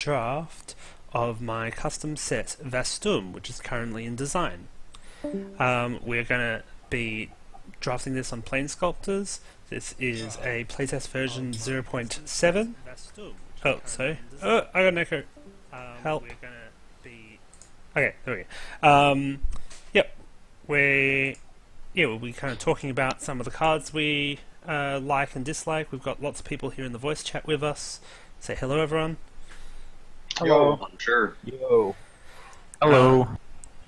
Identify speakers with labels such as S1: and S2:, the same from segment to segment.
S1: draft of my custom set Vastuum, which is currently in design. We're going to be drafting this on Plane Sculptors. This is a playtest version 0.7. Oh, sorry. Oh, I got an echo. Help. Okay, there we go. Yep. We'll be kind of talking about some of the cards we like and dislike. We've got lots of people here in the voice chat with us. Say hello, everyone.
S2: Hello.
S3: I'm sure.
S2: Yo.
S4: Hello.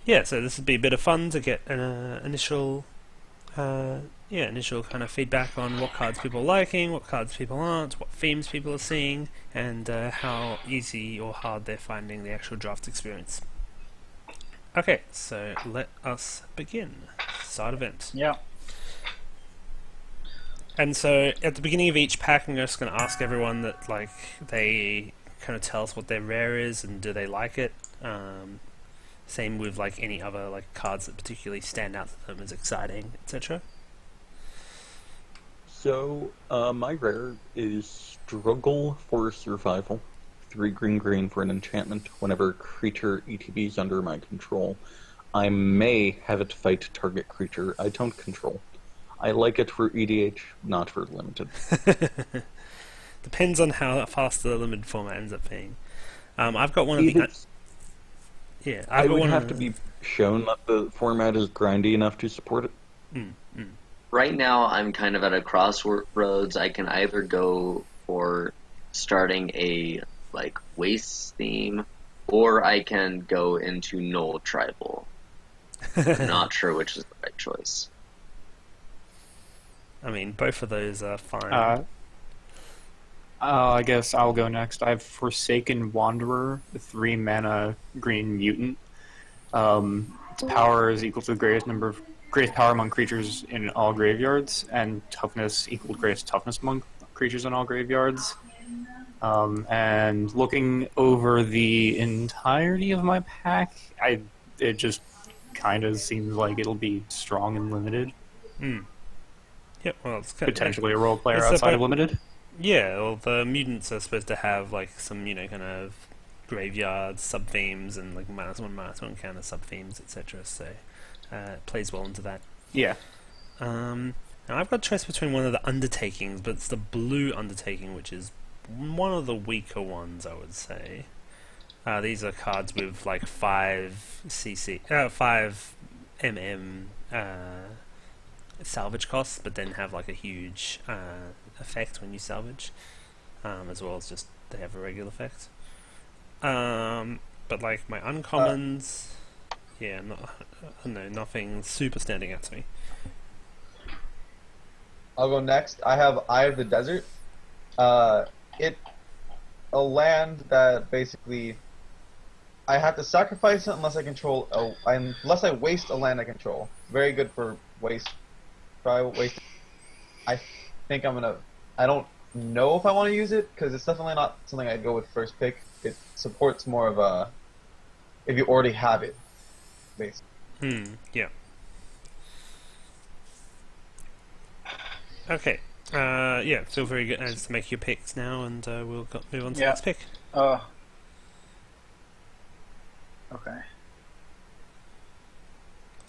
S1: Yeah, so this would be a bit of fun to get an initial kind of feedback on what cards people are liking, what cards people aren't, what themes people are seeing, and how easy or hard they're finding the actual draft experience. Okay, so let us begin. Start event.
S4: Yeah.
S1: And so at the beginning of each pack, I'm just going to ask everyone that they kind of tell us what their rare is and do they like it. Same with any other cards that particularly stand out to them as exciting, etc.
S2: So, my rare is Struggle for Survival. 3 green for an enchantment. Whenever creature ETBs under my control, I may have it fight target creature I don't control. I like it for EDH, not for limited.
S1: Depends on how fast the limited format ends up being. I've got one of the...
S2: I would have to be shown that the format is grindy enough to support it.
S3: Right now, I'm kind of at a crossroads. I can either go for starting a waste theme, or I can go into null tribal. I'm not sure which is the right choice.
S1: I mean, both of those are fine.
S4: I guess I'll go next. I have Forsaken Wanderer, the 3 mana green mutant. Its power is equal to the greatest power among creatures in all graveyards, and toughness equal to greatest toughness among creatures in all graveyards. And looking over the entirety of my pack, it just kind of seems like it'll be strong and limited.
S1: Yep, well, it's
S4: potentially a role player outside of limited.
S1: Yeah, well, the mutants are supposed to have some, kind of graveyard sub-themes and -1/-1 counter sub-themes, etc. So it plays well into that.
S4: Yeah.
S1: Now I've got a choice between one of the undertakings, but it's the blue undertaking, which is one of the weaker ones, I would say. These are cards with 5 salvage costs, but then have a huge effect when you salvage, as well as just they have a regular effect. But my uncommons, nothing super standing out to me.
S5: I'll go next. I have Eye of the Desert. It's a land that basically I have to sacrifice it unless I unless I waste a land I control. Very good for waste. Probably waste. I think I don't know if I want to use it because it's definitely not something I'd go with first pick. It supports more of a if you already have it, basically.
S1: Yeah. Okay. Feel very good as to make your picks now, and we'll move on to the next pick.
S4: Okay.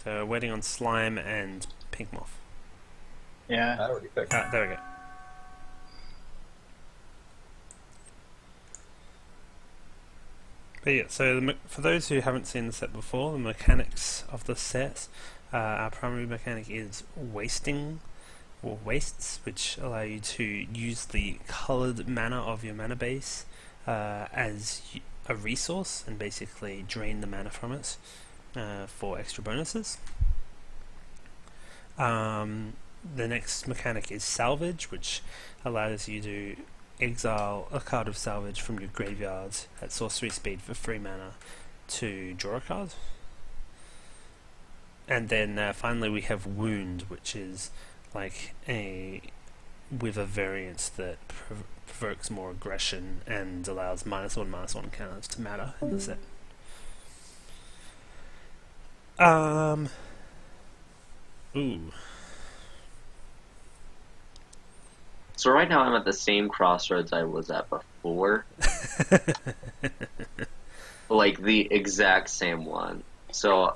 S1: So, waiting on Slime and Pink Moth.
S4: Yeah.
S5: I already picked.
S1: There we go. But yeah, so for those who haven't seen the set before, the mechanics of the set, our primary mechanic is wasting, or wastes, which allow you to use the coloured mana of your mana base as a resource, and basically drain the mana from it for extra bonuses. The next mechanic is Salvage, which allows you to exile a card of Salvage from your graveyard at sorcery speed for 3 mana to draw a card. And then finally we have Wound, which is with a variance that provokes more aggression and allows -1/-1 counters to matter in the set.
S3: So right now I'm at the same crossroads I was at before. Like the exact same one. So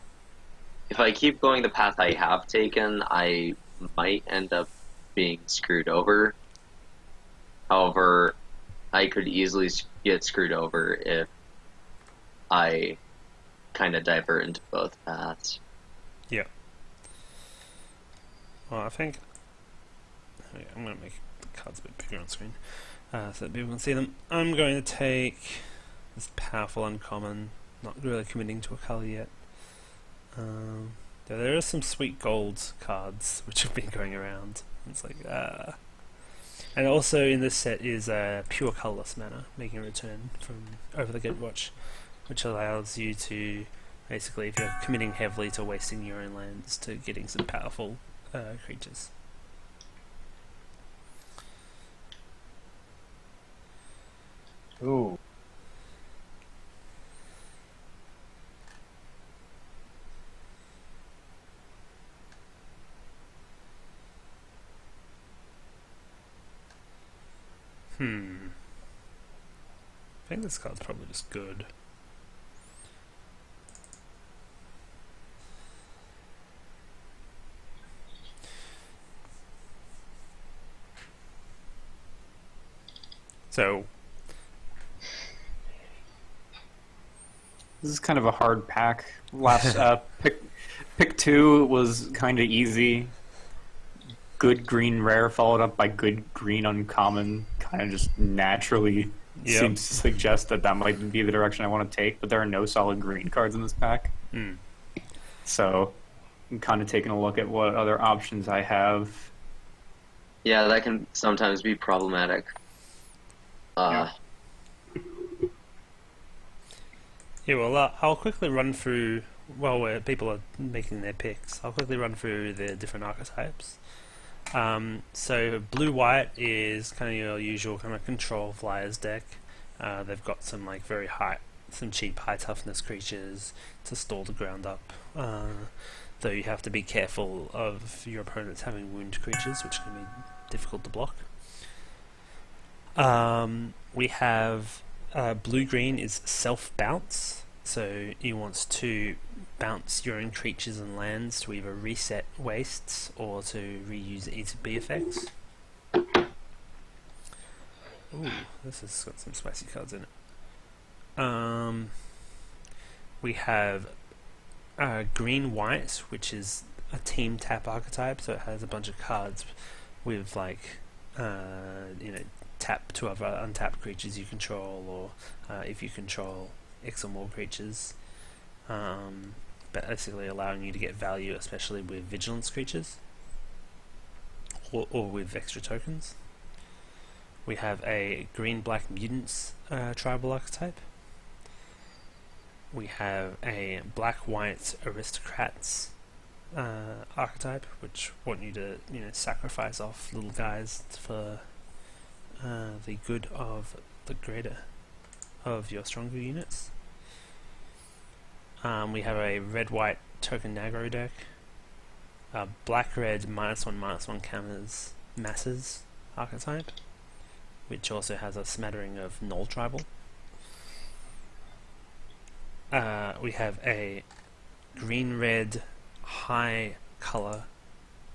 S3: if I keep going the path I have taken, I might end up being screwed over. However, I could easily get screwed over if I kind of divert into both paths.
S1: Yeah. Well, I think I'm going to make the cards a bit bigger on screen so that people can see them. I'm going to take this powerful uncommon, not really committing to a colour yet. There are some sweet gold cards which have been going around. It's like, And also in this set is a pure colourless mana, making a return from Over the Gatewatch, which allows you to, basically, if you're committing heavily to wasting your own lands, to getting some powerful creatures.
S5: Ooh.
S1: I think this card's probably just good. So
S4: This is kind of a hard pack. Last pick 2 was kind of easy. Good green rare followed up by good green uncommon kind of just naturally seems to suggest that that might be the direction I want to take, but there are no solid green cards in this pack. So I'm kind of taking a look at what other options I have.
S3: Yeah, that can sometimes be problematic.
S1: Yeah, well, I'll quickly run through, while people are making their picks, I'll quickly run through the different archetypes. So blue-white is kind of your usual kind of control flyers deck. They've got some like some cheap high toughness creatures to stall the ground up. Though you have to be careful of your opponents having wound creatures, which can be difficult to block. We have blue-green is self-bounce, so he wants to bounce your own creatures and lands to either reset wastes or to reuse ETB effects. Ooh, this has got some spicy cards in it. We have green-white, which is a team tap archetype, so it has a bunch of cards with like tap to other untapped creatures you control, or if you control X or more creatures, basically allowing you to get value, especially with vigilance creatures or with extra tokens. We have a green-black mutants tribal archetype. We have a black-white aristocrats archetype, which want you to sacrifice off little guys for the good of the greater of your stronger units. We have a red-white token aggro deck. Black-red -1/-1 counters masses archetype, which also has a smattering of null tribal. We have a green-red high color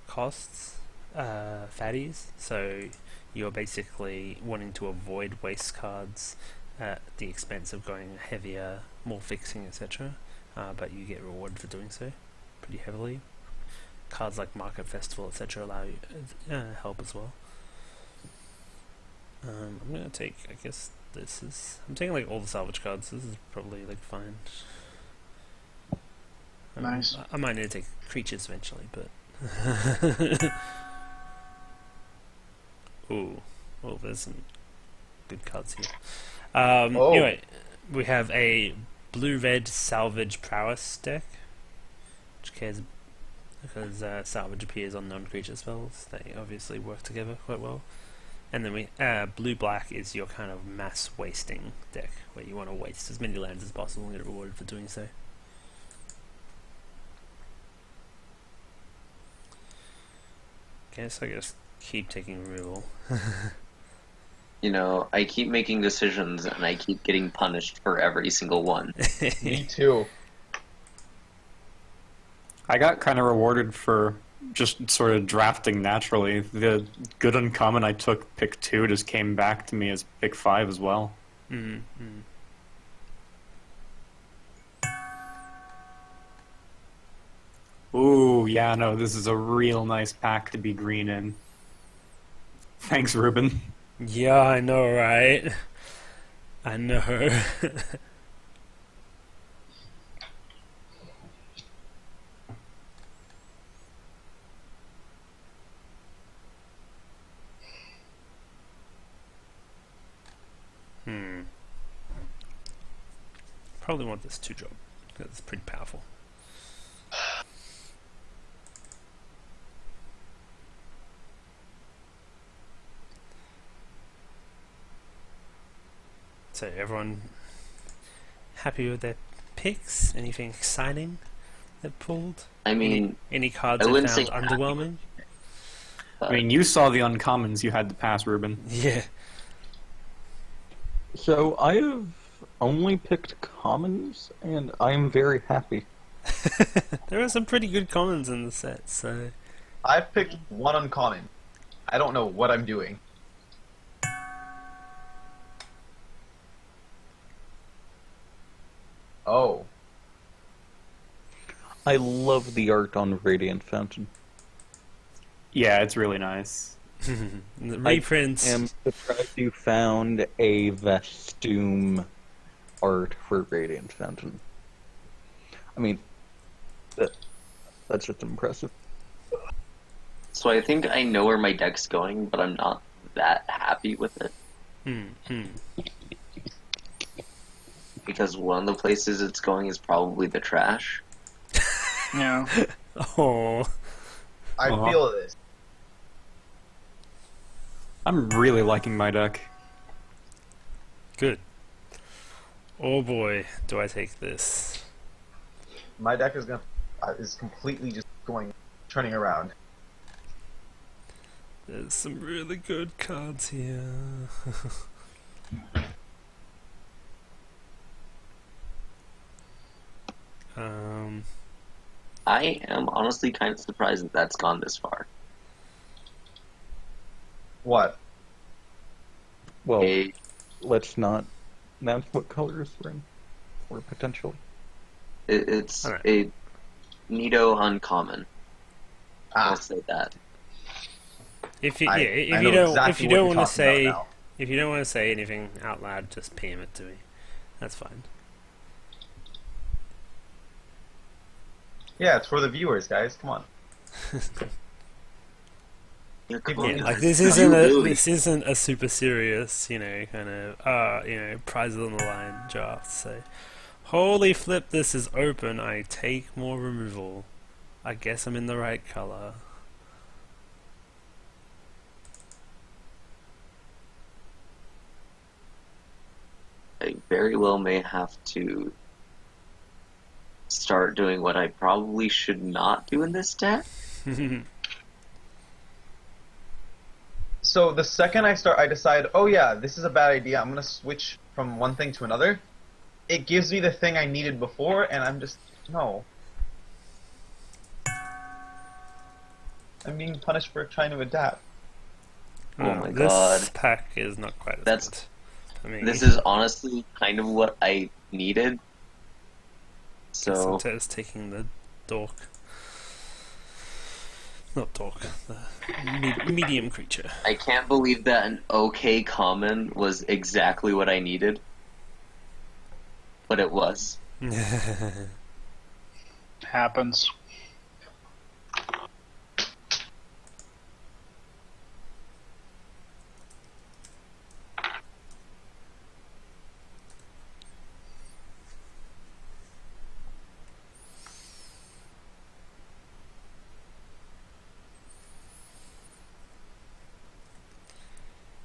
S1: costs fatties, so you're basically wanting to avoid waste cards at the expense of going heavier, more fixing, etc. But you get rewarded for doing so pretty heavily. Cards like Market Festival, etc. allow you help as well. I'm gonna take, I guess I'm taking like all the salvage cards. This is probably like fine.
S6: Nice.
S1: I might need to take creatures eventually, but ooh, there's some good cards here. Anyway, we have a blue-red salvage prowess deck, which cares because salvage appears on non-creature spells. They obviously work together quite well. And then we blue-black is your kind of mass wasting deck, where you want to waste as many lands as possible and get rewarded for doing so. Okay, so I guess keep taking removal.
S3: You know, I keep making decisions and I keep getting punished for every single one.
S5: Me too.
S4: I got kind of rewarded for just sort of drafting naturally. The good uncommon I took, pick 2, just came back to me as pick 5 as well.
S1: Mm-hmm.
S4: Ooh, yeah, no, this is a real nice pack to be green in. Thanks, Ruben.
S1: Yeah, I know, right? I know. Probably want this 2-drop because it's pretty powerful. So everyone happy with their picks? Anything exciting that pulled?
S3: I mean,
S1: Any cards
S3: I
S1: that
S3: wouldn't
S1: found
S3: say
S1: underwhelming?
S4: I mean, you saw the uncommons you had to pass, Ruben.
S1: Yeah.
S2: So I have only picked commons, and I'm very happy.
S1: There are some pretty good commons in the set, so...
S5: I've picked 1 uncommon. I don't know what I'm doing. Oh.
S2: I love the art on Radiant Fountain.
S4: Yeah, it's really nice.
S1: The reprints...
S2: I am surprised you found a Vastuum art for Radiant Fountain. I mean, that's just impressive.
S3: so I think I know where my deck's going, but I'm not that happy with it. Because one of the places it's going is probably the trash.
S6: Yeah.
S1: Oh.
S5: I feel this.
S4: I'm really liking my deck.
S1: Good. Oh boy, do I take this.
S5: My deck is completely just turning around.
S1: There's some really good cards here.
S3: I am honestly kind of surprised that that's gone this far.
S5: What?
S2: Well,
S3: A,
S2: let's not announce what colors we're in, or potentially.
S3: it's
S1: Alright.
S3: a Nido uncommon. I'll
S5: Ah,
S3: say that.
S1: If you
S5: I
S1: if
S5: know
S1: you don't
S5: exactly
S1: if you
S5: what
S1: don't
S5: you're
S1: want to
S5: talking about
S1: say
S5: now.
S1: if you don't want to say anything out loud, just PM it to me. That's fine.
S5: Yeah, it's for the viewers, guys. Come on.
S3: You're
S5: People-
S3: calling
S1: Yeah,
S3: it
S1: like
S3: a
S1: this
S3: Nido
S1: isn't
S3: Lily.
S1: this isn't a super serious, kind of prizes on the line draft. So, holy flip, this is open. I take more removal. I guess I'm in the right color.
S3: I very well may have to start doing what I probably should not do in this deck.
S5: So the second I decide, oh yeah, this is a bad idea. I'm gonna switch from one thing to another. It gives me the thing I needed before, and I'm just no. I'm being punished for trying to adapt.
S3: Oh my
S1: this
S3: God.
S1: pack is not quite as
S3: That's-
S1: good. I mean,
S3: This is honestly kind of what I needed. So
S1: Santa's taking the dork. Not dork, the medium creature.
S3: I can't believe that an okay common was exactly what I needed. But it was.
S6: Happens.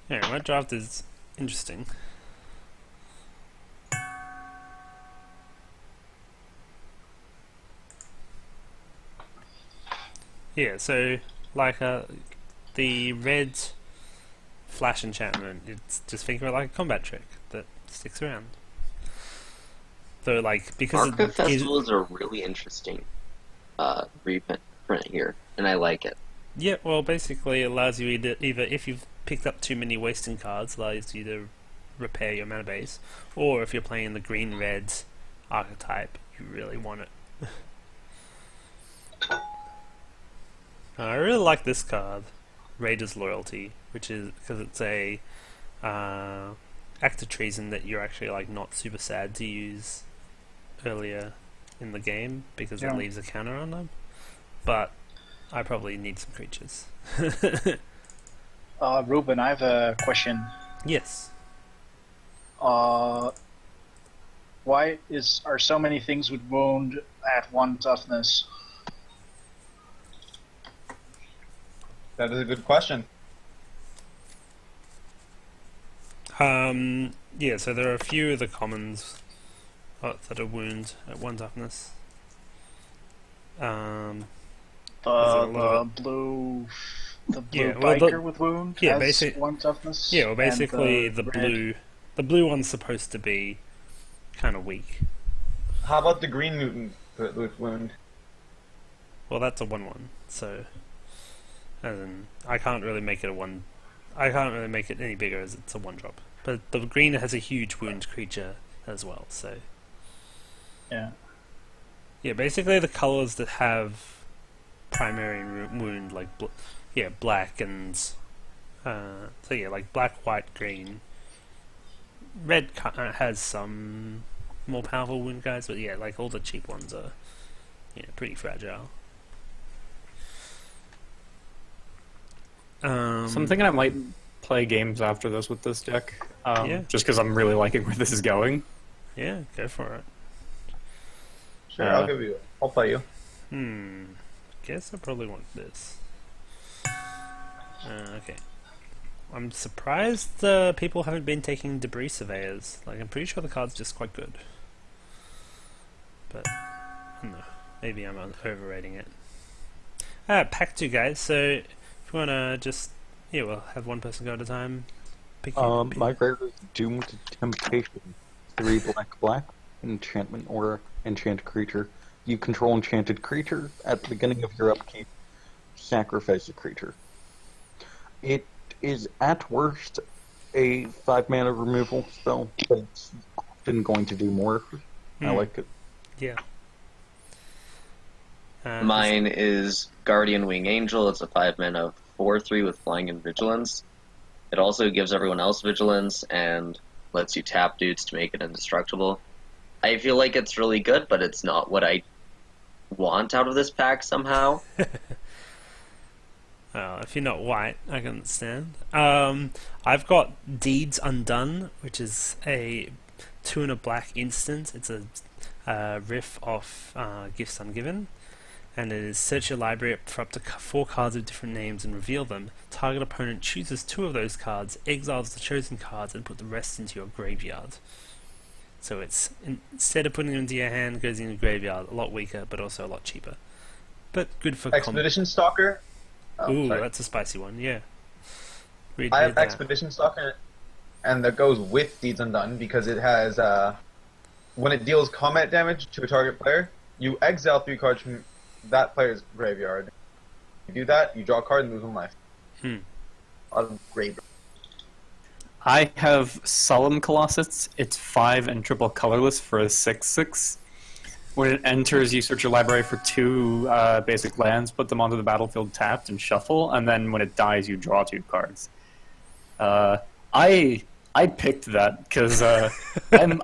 S1: Yeah, my draft is interesting. Yeah, so like the red flash enchantment, it's just think of it like a combat trick that sticks around. So like because
S3: Archive
S1: it gives,
S3: Festival is a really interesting reprint here, and I like it.
S1: yeah, well, basically it allows you either if you've picked up too many wasting cards, allows you to repair your mana base, or if you're playing the green-red archetype, you really want it. I really like this card, Raider's Loyalty, which is because it's a act of treason that you're actually like not super sad to use earlier in the game because it leaves a counter on them. But I probably need some creatures.
S6: Ruben, I have a question.
S1: Yes.
S6: Why are so many things with wound at 1 toughness?
S5: That is a good question.
S1: Yeah, so there are a few of the commons that are wound at 1 toughness.
S6: The blue biker with wound has 1 toughness.
S1: Yeah, well, basically
S6: and
S1: the blue one's supposed to be kind of weak.
S5: How about the green mutant with wound?
S1: Well, that's a 1/1, so as in, I can't really make it a 1. I can't really make it any bigger as it's a 1-drop. But the green has a huge wound creature as well, so
S6: yeah.
S1: Yeah, basically the colors that have primary wound, like black and like black, white, green. Red has some more powerful wound guys, but yeah, like all the cheap ones are pretty fragile.
S4: So I'm thinking I might play games after this with this deck,
S1: Yeah.
S4: just because I'm really liking where this is going.
S1: Yeah, go for it.
S5: Sure, I'll play you.
S1: Guess I probably want this. Okay. I'm surprised people haven't been taking debris surveyors. Like, I'm pretty sure the card's just quite good. But, I don't know. Maybe I'm overrating it. Pack 2, guys. So, if you want to just... Yeah, we'll have one person go at a time.
S2: My rare is Doomed Temptation. 3 black, enchantment or enchanted creature. You control enchanted creature. At the beginning of your upkeep, sacrifice a creature. It is at worst a 5-mana removal spell, but it's often going to do more. I like it.
S1: Yeah.
S3: Mine is Guardian Wing Angel. It's a 5-mana 4/3 with flying and vigilance. It also gives everyone else vigilance and lets you tap dudes to make it indestructible. I feel like it's really good, but it's not what I want out of this pack somehow.
S1: Well, if you're not white, I can understand. I've got Deeds Undone, which is a 2 and a black instant. It's a riff off Gifts Ungiven. And it is search your library for up to 4 cards of different names and reveal them. Target opponent chooses 2 of those cards, exiles the chosen cards, and put the rest into your graveyard. So it's, instead of putting them into your hand, goes in your graveyard. A lot weaker, but also a lot cheaper. But good for
S5: Expedition Stalker.
S1: Ooh,
S5: sorry.
S1: that's a spicy one, yeah.
S5: I have Expedition Stalker, and that goes with Deeds Undone because it has, when it deals combat damage to a target player, you exile 3 cards from that player's graveyard. You do that, you draw a card and lose 1 life. Out of graveyard.
S4: I have Solemn Colossus. It's 5 and triple colorless for a 6/6. When it enters, you search your library for 2 basic lands, put them onto the battlefield tapped, and shuffle. And then when it dies, you draw 2 cards. I picked that because I'm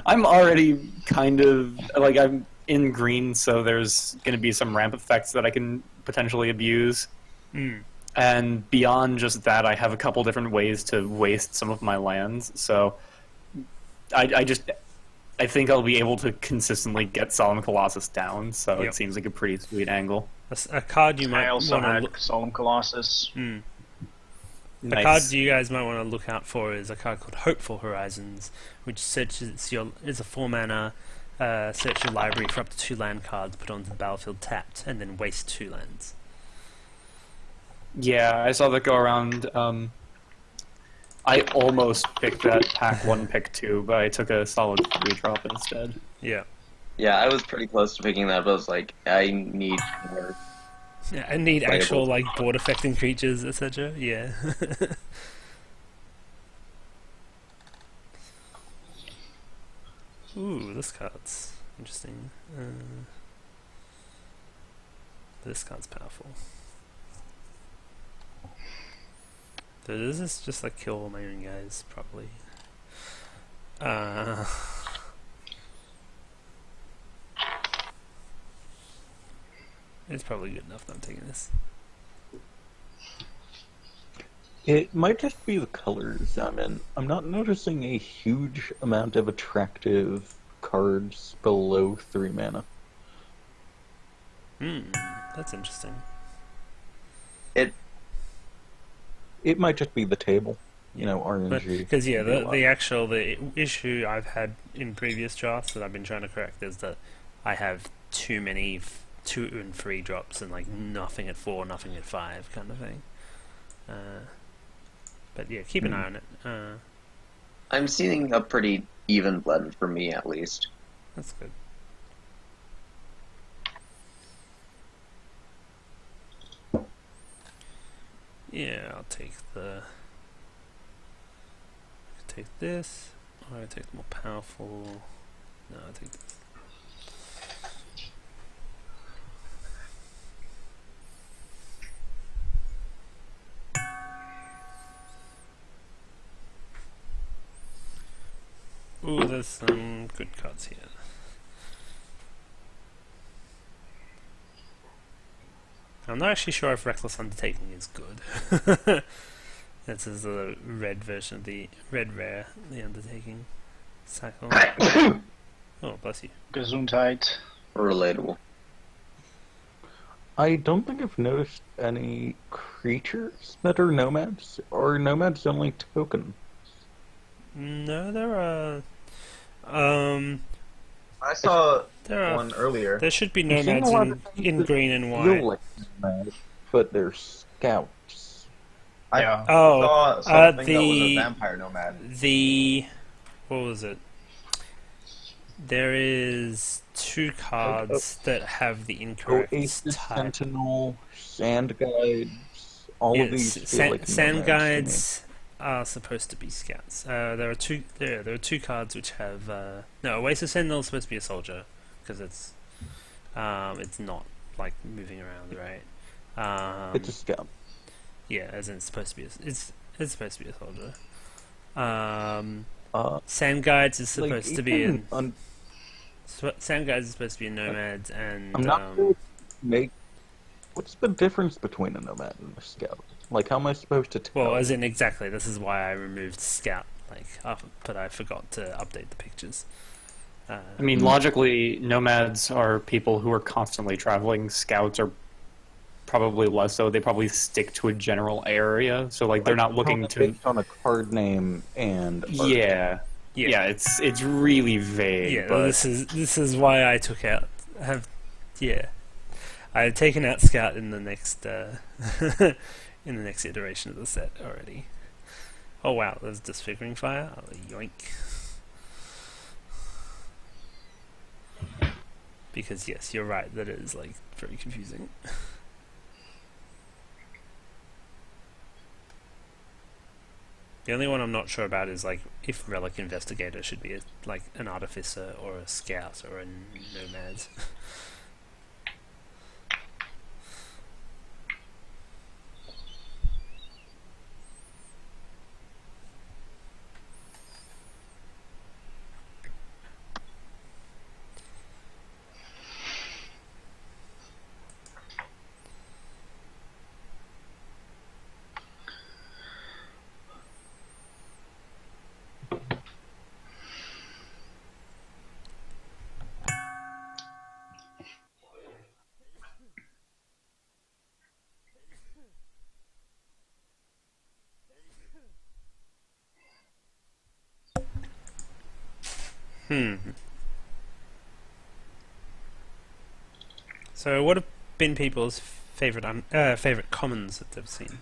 S4: already kind of like I'm in green, so there's going to be some ramp effects that I can potentially abuse. And beyond just that, I have a couple different ways to waste some of my lands. So I think I'll be able to consistently get Solemn Colossus down. So
S1: Yep.
S4: it seems like a pretty sweet angle.
S1: A card you might
S6: I also
S1: want to
S6: had
S1: look.
S6: Solemn Colossus.
S1: A
S4: Nice.
S1: card you guys might want to look out for is a card called Hopeful Horizons, which searches is a 4-mana. Search your library for up to 2 land cards, put onto the battlefield tapped, and then waste 2 lands.
S4: Yeah, I saw that go around. I almost picked that pack 1, pick 2, but I took a solid 3 drop instead.
S1: Yeah.
S3: Yeah, I was pretty close to picking that, but I was like, I need more.
S1: Yeah, I need
S3: Playable.
S1: actual like board affecting creatures, etc. Yeah. Ooh, this card's interesting. This card's powerful. So does this just like kill all my own guys? Probably. It's probably good enough that I'm taking this.
S2: It might just be the colors I'm in. I'm not noticing a huge amount of attractive cards below 3 mana.
S1: That's interesting.
S2: It might just be the table, you know, RNG.
S1: Because the issue I've had in previous drafts that I've been trying to correct is that I have too many 2 and 3 drops and like nothing at 4, nothing at 5 kind of thing. But yeah, keep an eye on it.
S3: I'm seeing a pretty even blend for me, at least.
S1: That's good. Yeah, I'll take this. Or I'll take the more powerful. No, I'll take this. Ooh, there's some good cards here. I'm not actually sure if Reckless Undertaking is good. This is the red version of the red rare, the Undertaking cycle. Oh, bless you.
S6: Gesundheit.
S3: Relatable.
S2: I don't think I've noticed any creatures that are nomads, or nomads only tokens.
S1: No, there are.
S5: I saw
S1: There are.
S5: one earlier.
S1: There should be
S2: I've seen a
S1: nomads
S2: lot of things
S1: in
S2: that
S1: green and
S2: feel
S1: white.
S2: like nomads, but they're scouts.
S6: Yeah.
S5: I saw something that was a
S1: the
S5: vampire nomad.
S1: what was it? There is 2 cards that have the incorrect
S2: Oasis
S1: type.
S2: Sentinel, Sand Guides, all of these feel like
S1: Sand
S2: nomads to me.
S1: Guides are supposed to be scouts. There are two cards which have no. Oasis Sentinel is supposed to be a soldier because it's not like moving around, right?
S2: It's a scout.
S1: Yeah, as in it's supposed to be it's supposed to be a soldier. Sand Guides is supposed to be in. Sand Guides is supposed to be in nomads, and
S2: I'm not sure what's the difference between a nomad and a scout? Like, how am I supposed to tell?
S1: well, as in exactly. This is why I removed scout. But I forgot to update the pictures.
S4: I mean, logically, nomads are people who are constantly traveling. Scouts are probably less so. They probably stick to a general area, so like they're not looking to.
S2: Based on a card name and art.
S4: Yeah. It's really vague.
S1: Yeah,
S4: but
S1: this is why I took out. I had taken out scout in the next in the next iteration of the set already. Oh wow, there's disfiguring fire. Oh, yoink. Because yes, you're right. That is like very confusing. The only one I'm not sure about is like if Relic Investigator should be like an artificer or a scout or a nomad. So what have been people's favorite commons that they've seen?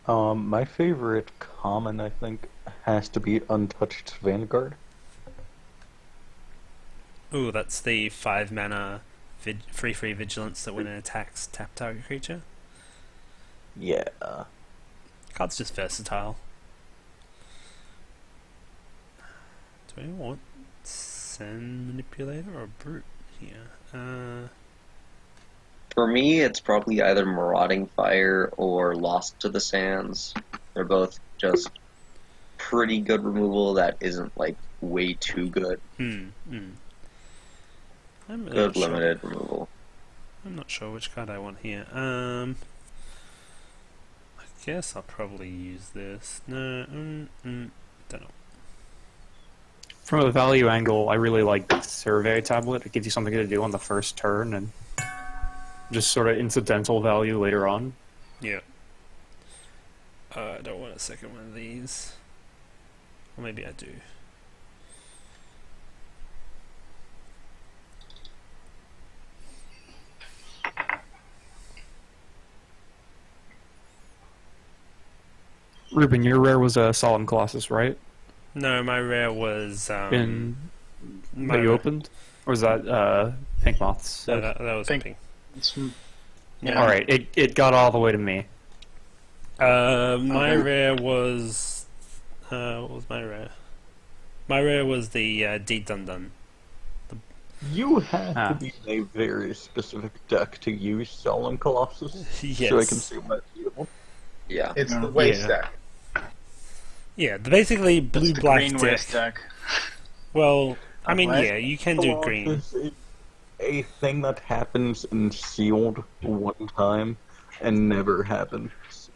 S2: My favorite common, I think, has to be Untouched Vanguard.
S1: Ooh, that's the 5 mana free vigilance that when it attacks tap target creature.
S2: Yeah.
S1: Card's just versatile. Do I want Sand Manipulator or Brute here?
S3: For me, it's probably either Marauding Fire or Lost to the Sands. They're both just pretty good removal that isn't, like, way too good.
S1: I'm really
S3: Good
S1: not sure.
S3: limited removal.
S1: I'm not sure which card I want here. I guess I'll probably use this. No, don't know.
S4: From a value angle, I really like the Survey Tablet. It gives you something to do on the first turn, and just sort of incidental value later on.
S1: Yeah. I don't want a second one of these. Or maybe I do.
S4: Ruben, your rare was a Solemn Colossus, right?
S1: No, my rare was
S4: In
S1: my
S4: that you
S1: rare-
S4: opened? Or was that Pink Moths?
S1: No, that was
S6: Pink.
S1: pink.
S6: Yeah.
S4: Alright, it got all the way to me.
S1: My rare was what was my rare? My rare was the Deed Dun Dun.
S2: You have
S4: Ah.
S2: to be in a very specific deck to use Solemn Colossus.
S1: Yes.
S2: So I can see what you.
S3: Yeah.
S5: It's the
S6: Yeah.
S5: waste
S1: Yeah.
S5: deck.
S1: Yeah, basically
S6: That's
S1: blue
S6: the
S1: black
S6: green
S1: deck.
S6: waste deck.
S1: Well, I mean,
S6: What?
S1: yeah, you can do green.
S2: Colossus is a thing that happens in sealed one time and never happens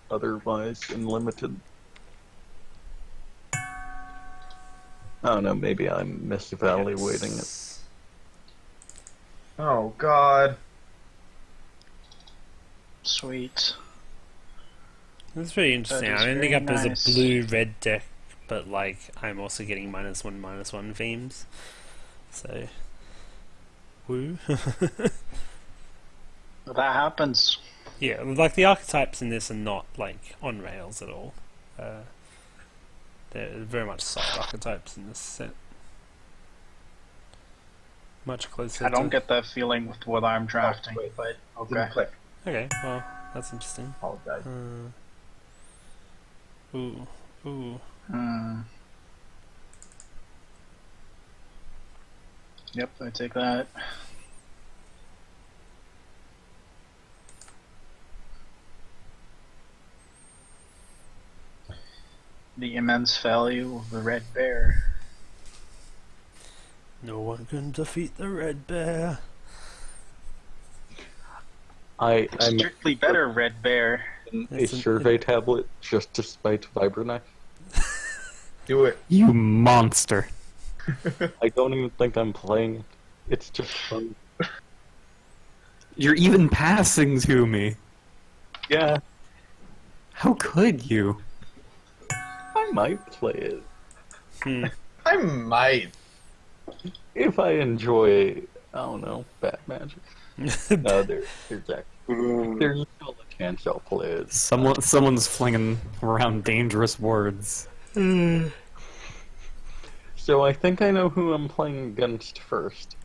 S2: otherwise in limited. I don't know, maybe I'm misevaluating it.
S1: Yes.
S5: Oh god.
S6: Sweet.
S1: That's pretty interesting.
S6: That is
S1: I'm ending
S6: very
S1: up as
S6: nice.
S1: a blue-red deck, but like I'm also getting -1/-1 themes. So, woo.
S6: Well, that happens.
S1: Yeah, like the archetypes in this are not like on rails at all. They're very much soft archetypes in this set. Much closer.
S6: I don't
S1: to...
S6: get that feeling with what I'm drafting,
S5: wait.
S6: but
S5: Didn't
S6: okay.
S5: click.
S1: Okay, well, that's interesting.
S5: Apologize.
S1: Ooh.
S6: Yep, I take that. The immense value of the red bear.
S1: No one can defeat the red bear.
S2: I'm
S6: Strictly better red bear.
S2: in a
S1: It's an-
S2: survey tablet just to spite Vibranife.
S5: Do it.
S4: You monster.
S2: I don't even think I'm playing it. It's just fun.
S4: You're even passing to me.
S2: Yeah,
S4: How could you?
S2: I might play it.
S5: I might.
S2: If I enjoy, I don't know, Bat Magic. No, there's still a chance I'll play it.
S4: Someone's flinging around dangerous words.
S2: So I think I know who I'm playing against first.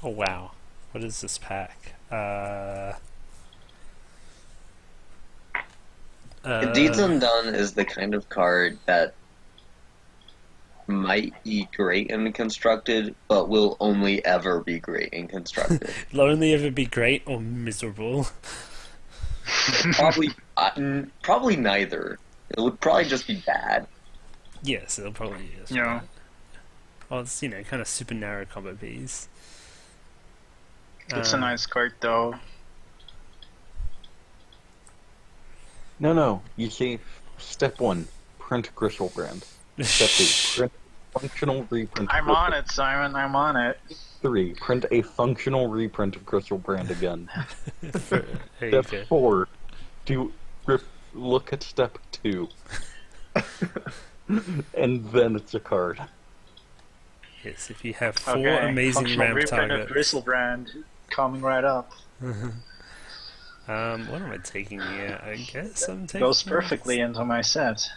S1: Oh wow, what is this pack?
S3: Deeds Undone is the kind of card that might be great in Constructed, but will only ever be great in Constructed.
S1: It'll only ever be great or miserable.
S3: Probably neither. It would probably just be bad.
S1: Yes, it'll probably is.
S6: Yeah.
S1: Well, it's kind of super narrow combo piece.
S6: It's a nice card though.
S2: No. You see, step 1, print Gristlebrand. Step 2, print functional reprint.
S6: I'm on it, Simon. I'm on it.
S2: 3, print a functional reprint of Gristlebrand again.
S1: There you
S2: Step
S1: go.
S2: 4, do look at step 2. And then it's a card.
S1: Yes, if you have 4
S6: Okay,
S1: amazing
S6: functional
S1: ramp
S6: reprint of
S1: targets.
S6: Bristlebrand coming right up.
S1: What am I taking here? I guess I'm taking...
S6: Goes perfectly into my set.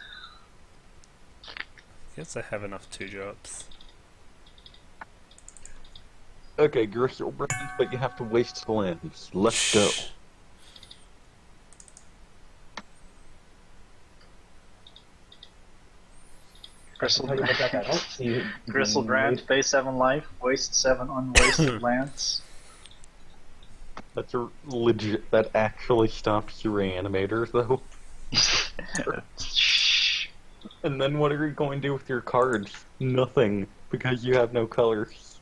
S1: Guess I have enough 2-drops.
S2: Okay, Bristlebrand, but you have to waste lands. Let's go.
S6: Bristlebrand, pay 7 life, waste 7 unwasted lands.
S2: That's a legit. That actually stops your reanimator, though. And then what are you going to do with your cards? Nothing, because you have no colors.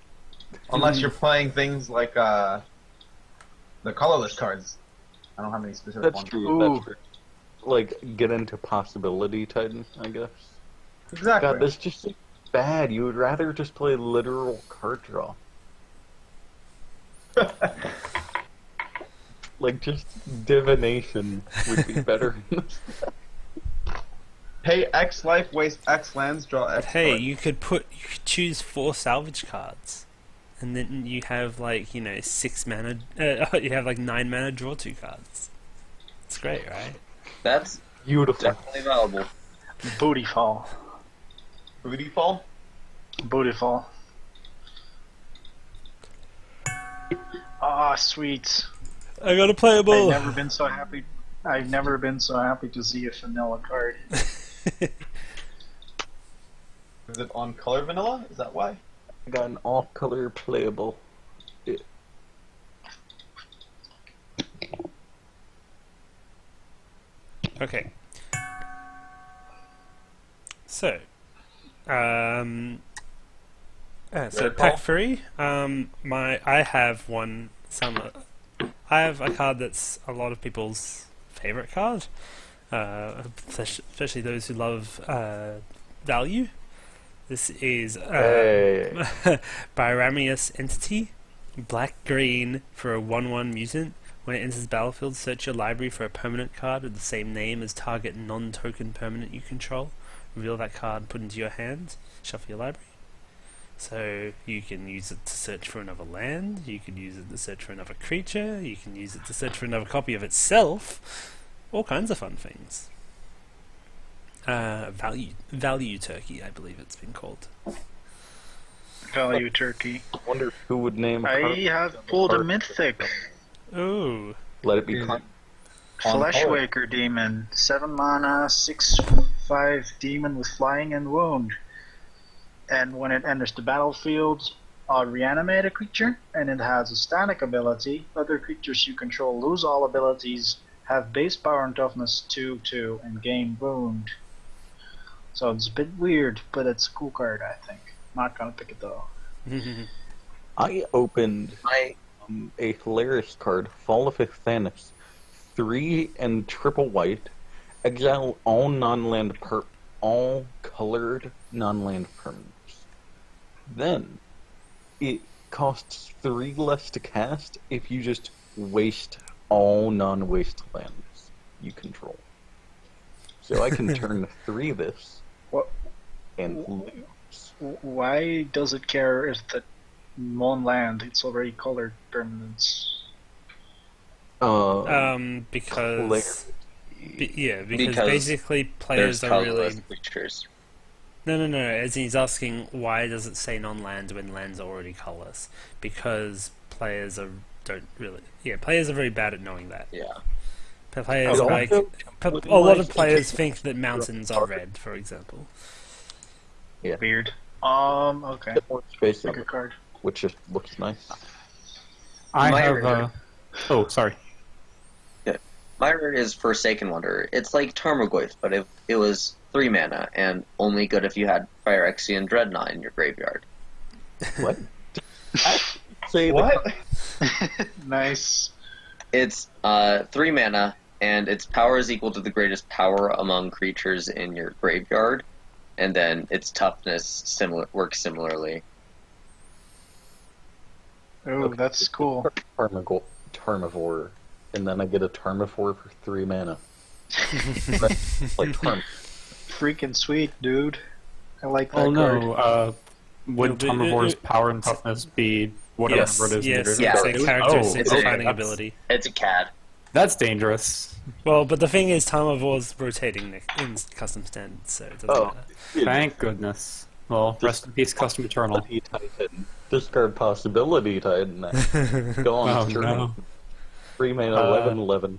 S5: Unless you're playing things like the colorless cards. I don't have any specific
S2: That's
S5: ones.
S2: true.
S6: Ooh.
S2: That's true. Like, get into Possibility Titan, I guess.
S5: Exactly.
S2: God, that's just bad. You would rather just play literal card draw. Like, just divination would be better.
S5: Pay X life, waste X lands, draw X
S1: Hey,
S5: cards.
S1: you could choose 4 salvage cards. And then you have, like, 6 mana... you have, like, 9 mana, draw 2 cards. It's great, right?
S3: That's
S2: Beautiful.
S3: definitely valuable.
S6: Booty fall.
S5: Booty fall?
S6: Booty fall. Ah, sweet.
S1: I got a playable!
S6: I've never been so happy. I've never been so happy to see a vanilla card.
S5: Is it on color vanilla? Is that why?
S2: I got an all-color playable. Yeah.
S1: Okay. So, pack 3. I have one. I have a card that's a lot of people's favorite card, especially those who love value. This is Byramius Entity, black green for a 1/1 mutant. When it enters the battlefield, search your library for a permanent card with the same name as target non-token permanent you control. Reveal that card, put into your hand, shuffle your library. So you can use it to search for another land, you can use it to search for another creature, you can use it to search for another copy of itself. All kinds of fun things. Value Turkey, I believe it's been called.
S6: Value turkey.
S2: I wonder who would name a
S6: I
S2: card.
S6: have pulled a mythic.
S1: Ooh.
S2: Let it be.
S5: Is it-
S6: Fleshwaker Demon. 7 mana, 6/5 demon with flying and wound. And when it enters the battlefield, reanimate a creature, and it has a static ability. Other creatures you control lose all abilities, have base power and toughness 2/2, and gain wound. So it's a bit weird, but it's a cool card, I think. Not gonna pick it though.
S2: I opened a hilarious card, Fall of Thanos. 3 and triple white. Exile all all colored non-land permanents. Then it costs 3 less to cast if you just waste all non-waste lands you control. So I can turn 3 this
S6: What?
S2: and lose.
S6: Why does it care if the non-land it's already colored permanents?
S1: Because because
S3: Because
S1: basically players
S3: There's
S1: are really
S3: colorless creatures.
S1: no. As in he's asking why does it say non-land when lands are already colorless? Because players are players are very bad at knowing that.
S3: Yeah.
S1: Players
S2: Oh,
S1: are like
S2: also,
S1: a lot of players think that mountains are red, for example.
S6: Weird. Okay.
S2: Get more space on
S6: Pick a
S2: it,
S6: card.
S2: which just looks nice.
S4: I
S3: Myra.
S4: have. Oh, sorry.
S3: Myra is Forsaken Wanderer. It's like Tarmogoyf, but if it was 3 mana and only good if you had Phyrexian Dreadnought in your graveyard.
S2: What? Say
S5: What?
S6: Nice.
S3: It's 3 mana and its power is equal to the greatest power among creatures in your graveyard, and then its toughness works similarly.
S6: Oh, that's cool.
S2: Tarmivore, and then I get a Tarmivore for 3 mana. Like turn.
S6: Freaking sweet, dude. I like that
S4: Oh
S6: card.
S4: no, would
S1: No, but
S4: Tarmogore's power and toughness be whatever
S1: Yes,
S4: number it is
S1: yes,
S4: later?
S3: Yeah,
S1: it's a
S3: it would-
S1: characteristic
S3: it's a-
S1: defining
S4: that's-
S1: ability.
S3: It's a CAD.
S4: That's dangerous.
S1: Well, but the thing is, Tarmogore's rotating in custom standards, so it doesn't
S2: Oh.
S1: matter.
S4: Thank goodness. Well, rest in peace, Custom Eternal.
S2: Possibility Titan. Discard Possibility Titan. Go on
S4: Oh
S2: this journey.
S4: no.
S2: 3 mana 11/11.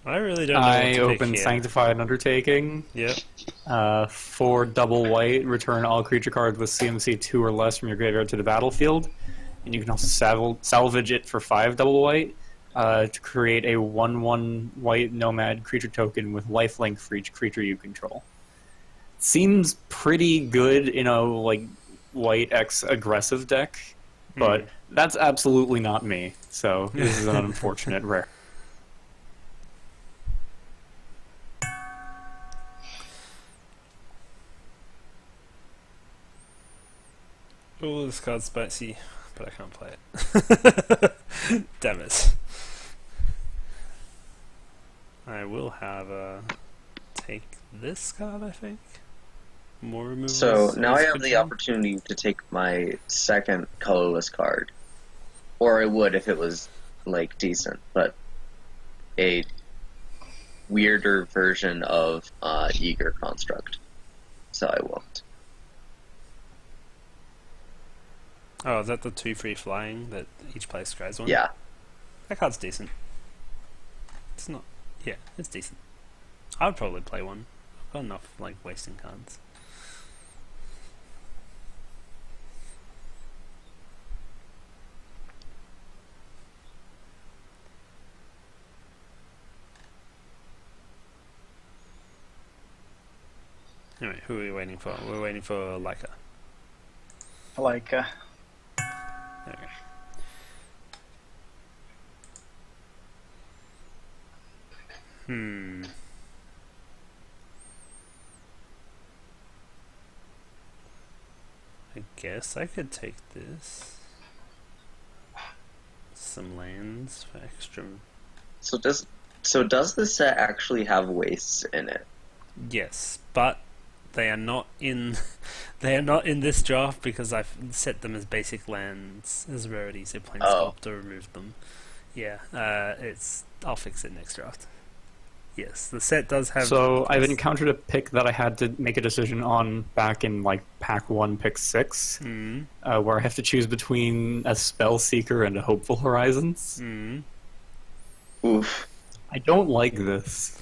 S1: I really don't know what
S4: I
S1: to pick
S4: open
S1: here.
S4: Sanctified Undertaking.
S1: Yep.
S4: 4 double white, return all creature cards with CMC 2 or less from your graveyard to the battlefield. And you can also salvage it for 5 double white to create a 1/1 white nomad creature token with lifelink for each creature you control. Seems pretty good in a like white X aggressive deck, but that's absolutely not me. So this is an unfortunate rare.
S1: Oh, this card's spicy, but I can't play it. Damn it. I will have take this card, I think. More removals.
S3: So now I
S1: is
S3: have
S1: good
S3: the
S1: fun.
S3: opportunity to take my second colorless card, or I would if it was like decent, but a weirder version of Eager Construct. So I won't.
S1: Oh, is that the 2/3 flying that each player scries one?
S3: Yeah.
S1: That card's decent. It's not. Yeah, it's decent. I would probably play one. I've got enough like wasting cards. Anyway, who are we waiting for? We're waiting for Leica.
S6: Like,
S1: Okay. Hmm. I guess I could take this. Some lands for extra.
S3: Does this set actually have wastes in it?
S1: Yes, but they are not in. They are not in this draft because I've set them as basic lands as rarities. So Planescape
S3: Oh.
S1: to remove them. Yeah, it's. I'll fix it next draft. Yes, the set does have.
S4: So I've encountered a pick that I had to make a decision on back in like pack 1, pick 6,
S1: Mm,
S4: where I have to choose between a Spell Seeker and a Hopeful Horizons.
S1: mm.
S3: Oof.
S4: I don't like this.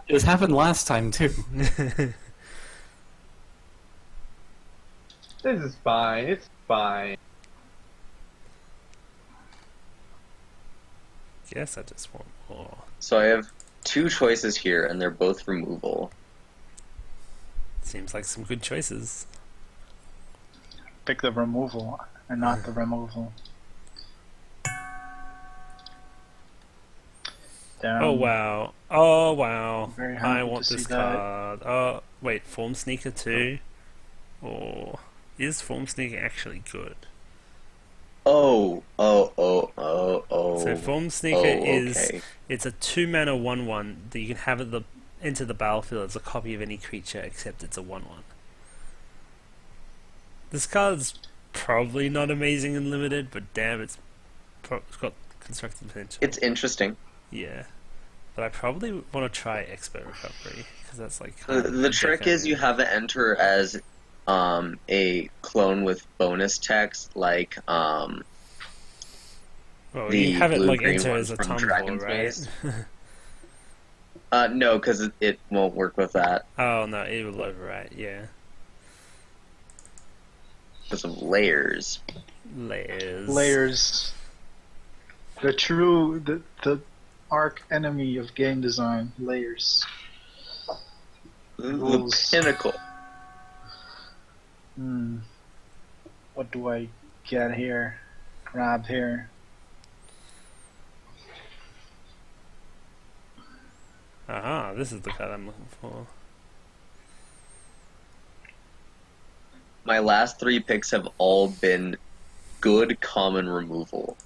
S4: This happened last time too.
S5: This is fine. It's fine.
S1: Guess I just want more.
S3: So I have two choices here, and they're both removal.
S1: Seems like some good choices.
S6: pick the removal and not the removal. Damn.
S1: Oh wow! Oh wow!
S6: Very
S1: I
S6: happy
S1: want
S6: to
S1: this
S6: see that.
S1: card. Oh wait, Form Sneaker too. Or is Form Sneaker actually good?
S3: Oh.
S1: So Form Sneaker is it's a 2-mana 1/1 that you can have at the enter the battlefield as a copy of any creature except it's a 1/1. This card's probably not amazing in limited, but damn, it's got constructed potential.
S3: It's interesting.
S1: Yeah, but I probably want to try Expert Recovery because that's like
S3: The trick is you have it enter as a clone with bonus text, like
S1: well,
S3: the
S1: you have it like
S3: blue-green
S1: enter
S3: ones
S1: as a
S3: from
S1: Tumblr,
S3: Dragon's
S1: right?
S3: Maze. No, because it won't work with that
S1: Oh no, it will overwrite. Yeah,
S3: because of layers.
S6: Layers. The arc enemy of game design. Layers.
S3: The
S6: Rules.
S3: pinnacle.
S6: What do I get here? Grab here.
S1: Aha, this is the card I'm looking for.
S3: My last three picks have all been good common removal.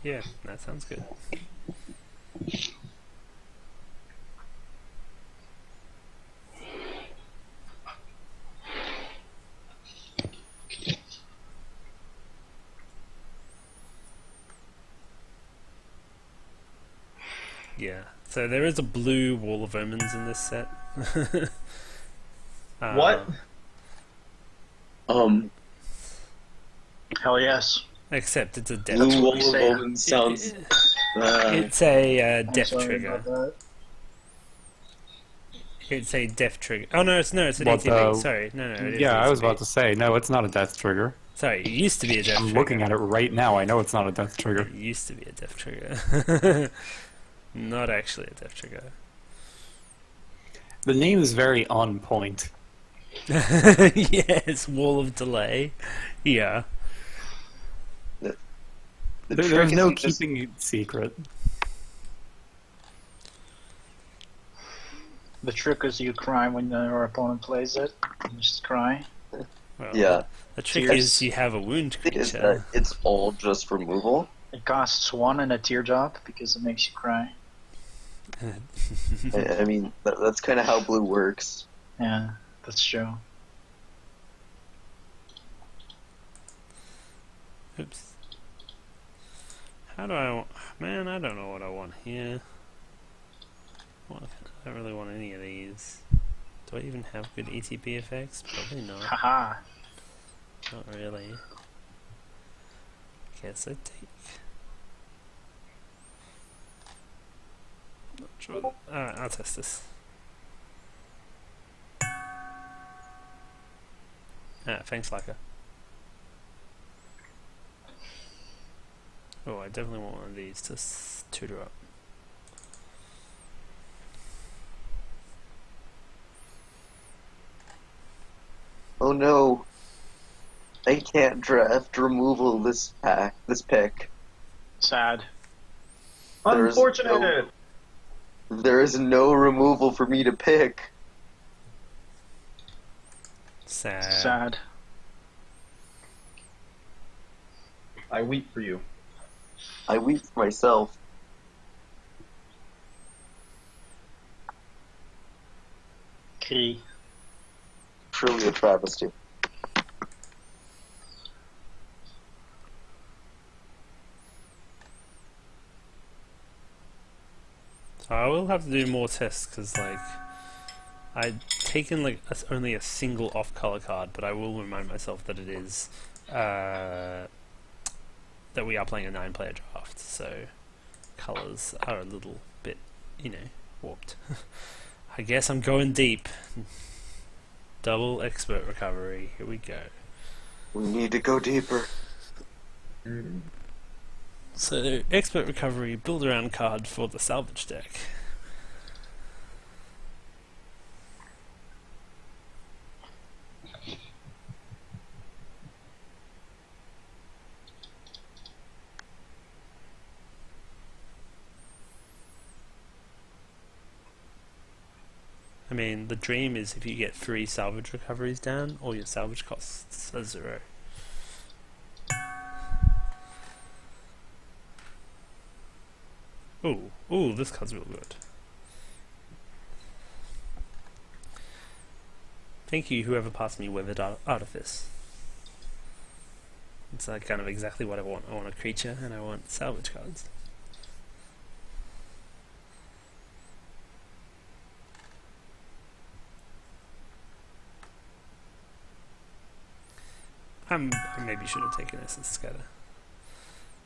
S1: Yeah, that sounds good. Yeah, so there is a blue Wall of Omens in this set.
S5: What?
S6: Hell yes.
S1: Except it's a death.
S3: Blue
S6: what
S3: Wall
S6: we
S3: of
S6: say.
S3: Omens sounds.
S1: It's a
S6: I'm
S1: death
S6: sorry
S1: trigger.
S6: about that.
S1: It's a death trigger. Oh no, it's an
S4: What
S1: ETB.
S4: the-
S1: Sorry, no, it is
S4: Yeah, I was
S1: ETB.
S4: about to say, no, it's not a death trigger.
S1: Sorry, it used to be a death
S4: I'm
S1: trigger.
S4: looking at it right now. I know it's not a death trigger.
S1: It used to be a death trigger. Not actually a death trigger.
S4: The name is very on point.
S1: Yes, Wall of Delay. Yeah.
S3: The
S4: There's
S3: trick is
S4: no
S3: you just-
S4: keeping it secret.
S6: The trick is you cry when your opponent plays it. You just cry.
S1: Well,
S3: Yeah.
S1: The trick
S3: Tears.
S1: is you have a wound
S3: The thing is
S1: creature.
S3: that it's all just removal.
S6: It costs 1 and a teardrop because it makes you cry.
S3: I mean, that's kind of how blue works.
S6: Yeah, that's true.
S1: Oops. How do I... Man, I don't know what I want here. What? I don't really want any of these. Do I even have good ETB effects? Probably not.
S6: Haha.
S1: Not really. Guess I take... Not sure. Alright, I'll test this. Thanks, Leica. Oh, I definitely want one of these to tutor up.
S3: Oh no. I can't draft removal this pick.
S6: Sad.
S3: There's
S5: Unfortunate!
S3: There is no removal for me to pick.
S1: Sad.
S6: Sad.
S5: I weep for you.
S3: I weep for myself.
S6: Kree.
S3: Truly a travesty.
S1: So I will have to do more tests because, like, I've taken like only a single off-color card, but I will remind myself that it is that we are playing a 9-player draft, so colors are a little bit, warped. I guess I'm going deep. Double expert recovery. Here we go.
S3: We need to go deeper.
S1: So, expert recovery, build around card for the salvage deck. I mean, the dream is if you get 3 salvage recoveries down, all your salvage costs are 0. Ooh, this card's real good. Thank you, whoever passed me Withered Artifice. It's like kind of exactly what I want. I want a creature and I want salvage cards. I maybe should have taken Essence Scatter.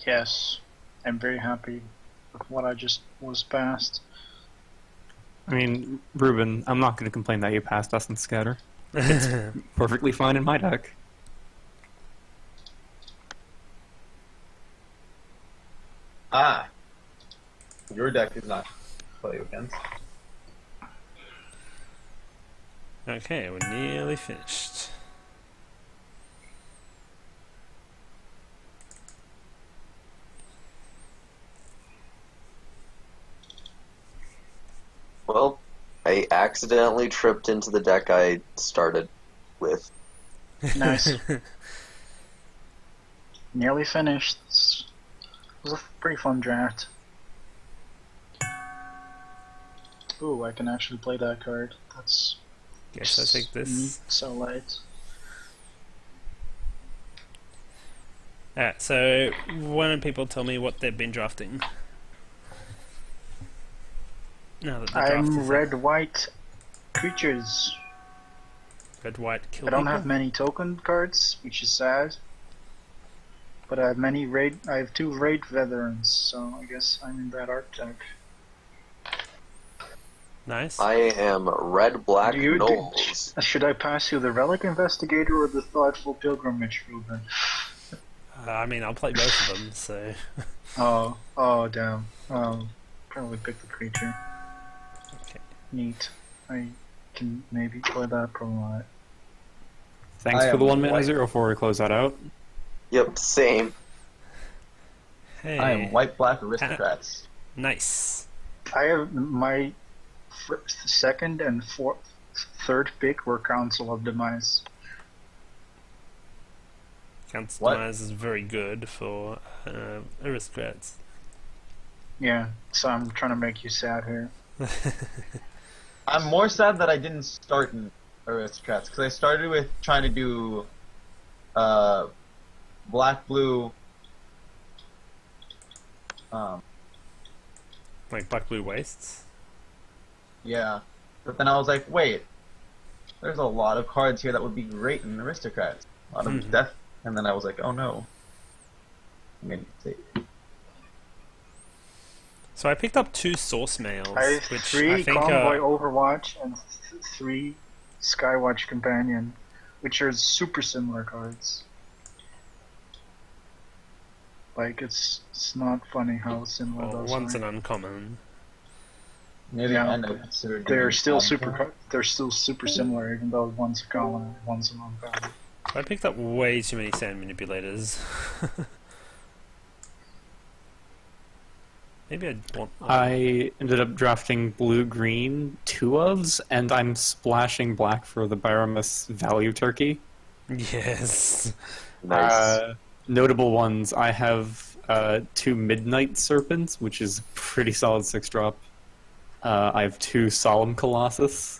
S6: Yes. I'm very happy with what I just was passed.
S4: I mean, Ruben, I'm not going to complain that you passed us in Scatter. Perfectly fine in my deck.
S5: Ah. Your deck is not play against.
S1: Okay, we're nearly finished.
S3: Well, I accidentally tripped into the deck I started with.
S6: Nice. Nearly finished. It's was a pretty fun draft. Ooh, I can actually play that card. That's
S1: Guess I take this.
S6: so light.
S1: Alright, so why don't people tell me what they've been drafting? Now that the draft
S6: I'm
S1: is
S6: red-white creatures.
S1: red, white, kill
S6: I don't
S1: people?
S6: have many token cards, which is sad. But I have many raid. I have 2 raid veterans, so I guess I'm in that archetype.
S1: Nice.
S3: I am red, black,
S6: Do you-
S3: gnolls.
S6: Should I pass you the Relic Investigator or the Thoughtful Pilgrimage, Ruben?
S1: I mean, I'll play both of them, so...
S6: Oh, damn. Probably pick the creature.
S1: Okay.
S6: Neat. I can maybe play that, probably not.
S4: Thanks
S5: I
S4: for the
S5: am
S4: 1 mana
S5: white.
S4: 0 before we close that out.
S3: Yep, same.
S1: Hey.
S5: I am white-black aristocrats.
S1: Nice.
S6: I have my second and third pick were Council of Demise.
S1: Count's
S5: What?
S1: Demise is very good for aristocrats.
S6: Yeah, so I'm trying to make you sad here.
S5: I'm more sad that I didn't start in aristocrats because I started with trying to do black, blue.
S1: Like Black Blue Wastes.
S5: Yeah, but then I was like, wait, there's a lot of cards here that would be great in aristocrats. A lot of
S1: Mhm.
S5: death, and then I was like, oh no. I mean,
S1: So I picked up 2 Source Mails,
S6: I have
S1: which
S6: 3
S1: I think
S6: Convoy Overwatch and 3 Skywatch Companion, which are super similar cards. Like, it's not funny how similar those
S1: one's
S6: are.
S1: an uncommon.
S5: maybe
S6: Yeah,
S5: I never
S6: but
S5: considered.
S6: They're
S5: doing
S6: still
S5: Convoy.
S6: super similar, even though one's a common and one's an uncommon.
S1: I picked up way too many Sand Manipulators. Maybe I'd want...
S4: I ended up drafting blue-green 2 ofs, and I'm splashing black for the Byramus Value Turkey.
S1: Yes.
S3: Nice.
S4: Notable ones, I have 2 Midnight Serpents, which is a pretty solid 6-drop. I have 2 Solemn Colossus,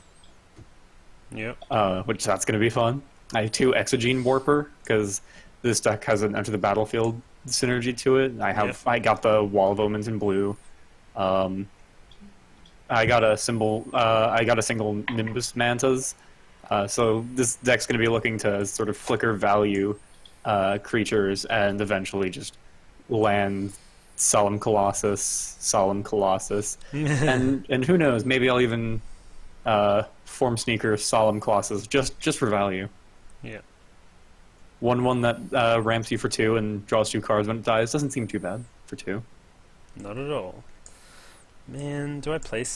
S1: Yep.
S4: which that's going to be fun. I have 2 Exogene Warper, because this deck has an Enter the Battlefield synergy to it. I got the Wall of Omens in blue. I got a single Nimbus Mantas. So this deck's going to be looking to sort of flicker value creatures and eventually just land Solemn Colossus, and who knows? Maybe I'll even Form Sneaker Solemn Colossus just for value.
S1: Yeah.
S4: 1/1 that ramps you for 2 and draws 2 cards when it dies doesn't seem too bad for 2.
S1: Not at all. Man, do I play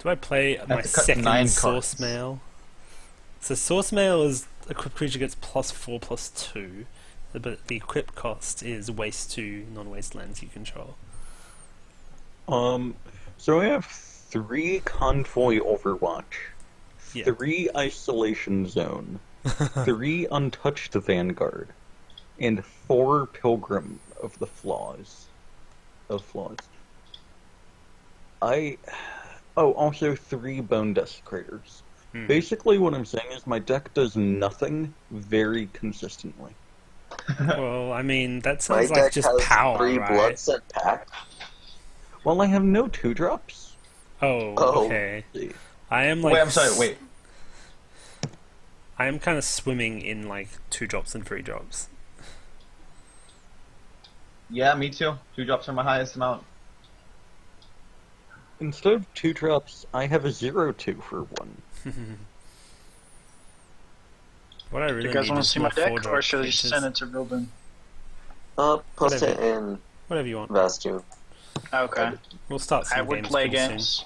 S1: my
S5: to cut
S1: second
S5: 9
S1: Source
S5: cards.
S1: Mail? So Source Mail is equipped creature gets +4/+2, but the equip cost is waste 2 non-waste lands you control.
S2: So I have 3 Convoy Overwatch,
S1: Yeah.
S2: 3 Isolation Zone, 3 Untouched Vanguard, and 4 Pilgrim of the Flaws. Also 3 Bone Desecrators.
S1: Hmm.
S2: Basically what I'm saying is my deck does nothing very consistently.
S1: Well, I mean, that
S3: My
S1: sounds like
S3: deck
S1: just
S3: has
S1: power,
S3: 3
S1: right?
S3: Bloodset Pact.
S2: Well, I have no 2-drops.
S1: Oh,
S3: Oh.
S1: okay.
S2: See.
S1: I am like...
S5: Wait, I'm sorry. Wait.
S1: I am kind of swimming in like 2-drops and 3-drops.
S5: Yeah, me too. 2 drops are my highest amount.
S2: Instead of 2-drops, I have a 0/2 for 1.
S1: What I
S6: Do
S1: really
S6: you guys
S1: need
S6: want
S1: is
S6: to see my
S1: more
S6: deck,
S1: 4-drop
S6: or should I
S1: creatures.
S6: send it to Ruben?
S3: Post
S1: Whatever.
S3: it in
S1: Whatever you want.
S3: Vastuum.
S6: Okay.
S1: We'll start some
S6: I would
S1: games
S6: play
S1: pretty soon.
S6: games.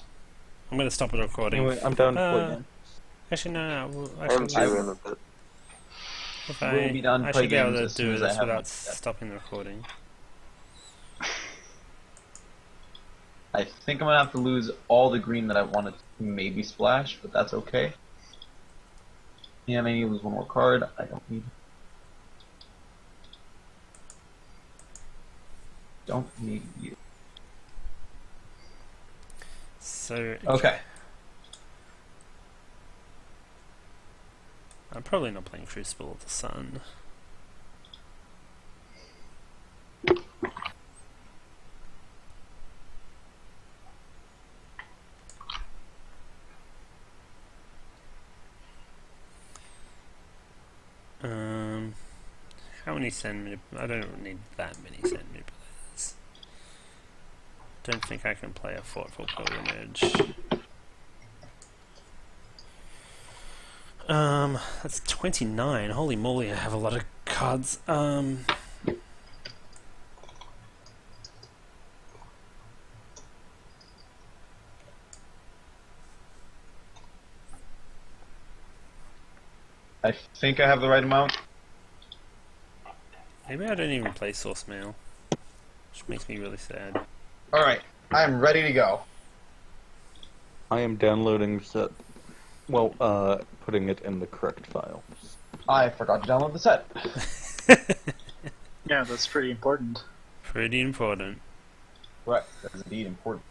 S1: I'm going to stop the recording.
S2: Anyway, I'm down to play
S1: Uh,
S2: again.
S1: Actually, no.
S3: I'm
S1: Actually,
S3: too in a bit.
S1: if
S5: We'll be done
S1: I
S5: play
S1: should be able
S5: games
S1: to
S5: as soon
S1: do
S5: as I
S1: this
S5: have
S1: without
S5: my deck.
S1: stopping the recording.
S5: I think I'm gonna have to lose all the green that I wanted to maybe splash, but that's okay. Yeah, maybe lose 1 more card. I don't need. Don't need you.
S1: So
S5: Okay.
S1: I'm probably not playing Crucible of the Sun. How many sand I don't need that many sand manipulators. Don't think I can play a Thoughtful Pilgrimage. That's 29. Holy moly, I have a lot of cards.
S5: I think I have the right amount.
S1: Maybe I don't even play Source Mail, which makes me really sad.
S5: Alright, I am ready to go.
S2: I am downloading set. Well, putting it in the correct files.
S5: I forgot to download the set.
S6: Yeah, that's pretty important.
S1: Pretty important.
S5: Right, that is indeed important.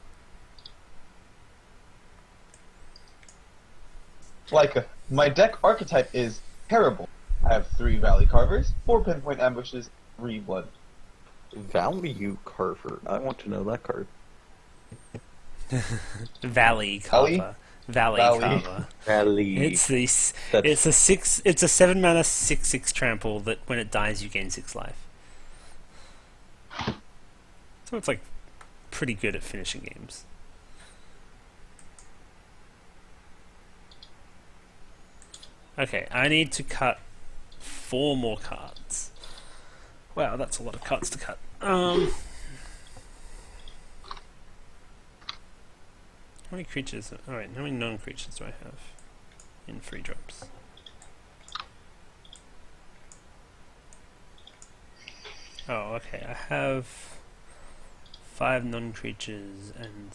S5: Like, my deck archetype is terrible. I have 3 Valley Carvers, 4 Pinpoint Ambushes, 3 Blood.
S2: Value Carver. I want to know that card.
S1: Valley Carver. Valley Carver.
S2: Valley.
S1: It's this. It's a 6. It's a 7 mana 6/6 trample that when it dies you gain 6 life. So it's like pretty good at finishing games. Okay, I need to cut 4 more cards. Wow, that's a lot of cards to cut. How many creatures? Alright, how many non-creatures do I have in 3 drops? Oh, okay, I have 5 non-creatures and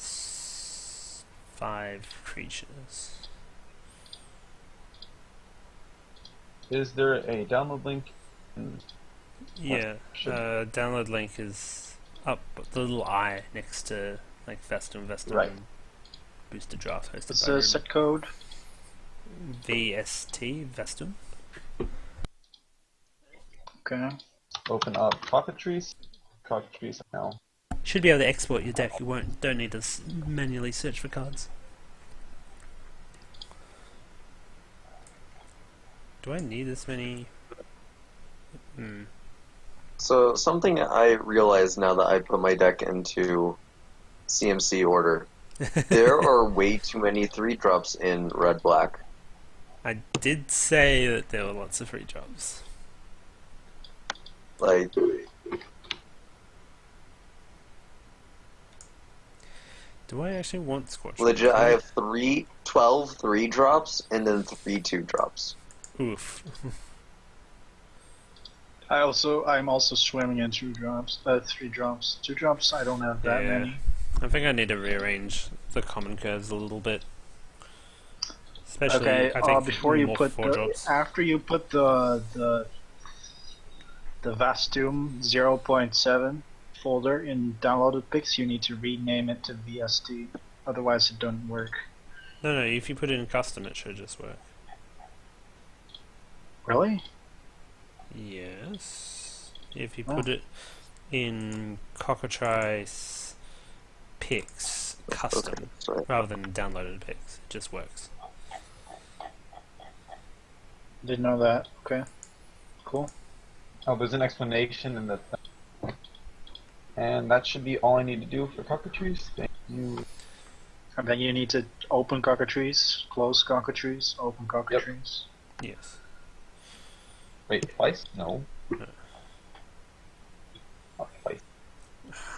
S1: 5 creatures.
S5: Is there a download link?
S1: Yeah, download link is up the little eye next to like Vastuum,
S5: Right.
S1: booster draft hosted
S6: It's
S1: by
S6: a
S1: Ruben.
S6: set code.
S1: VST Vastuum.
S6: Okay.
S5: Open up Cockatrice. Cockatrice now.
S1: Should be able to export your deck. You don't need to manually search for cards. Do I need this many?
S3: So something I realize now that I put my deck into CMC order, there are way too many 3-drops in red-black.
S1: I did say that there were lots of free drops.
S3: Like,
S1: Do I actually want Scorch?
S3: legit, I have 12 3-drops and then 3 2-drops.
S1: Oof.
S6: I'm also swimming in 3 drops. 2 drops. I don't have that
S1: Yeah.
S6: many.
S1: I think I need to rearrange the common curves a little bit. Especially,
S6: Okay.
S1: I think
S6: Before you
S1: more
S6: put
S1: 4-drops.
S6: after you put the Vastuum 0.7 folder in downloaded pics, you need to rename it to VST. Otherwise, it don't work.
S1: No, if you put it in custom, it should just work.
S6: Really?
S1: Yes. If you put it in Cockatrice pics custom
S3: Okay, sorry.
S1: rather than downloaded pics, it just works.
S6: Didn't know that. Okay. Cool.
S5: Oh, there's an explanation in the. And that should be all I need to do for Cockatrice. Thank you.
S6: And then you need to open Cockatrice, close Cockatrice, open Cockatrice.
S1: Yes.
S5: Wait, twice? No.
S1: No.
S5: Not twice.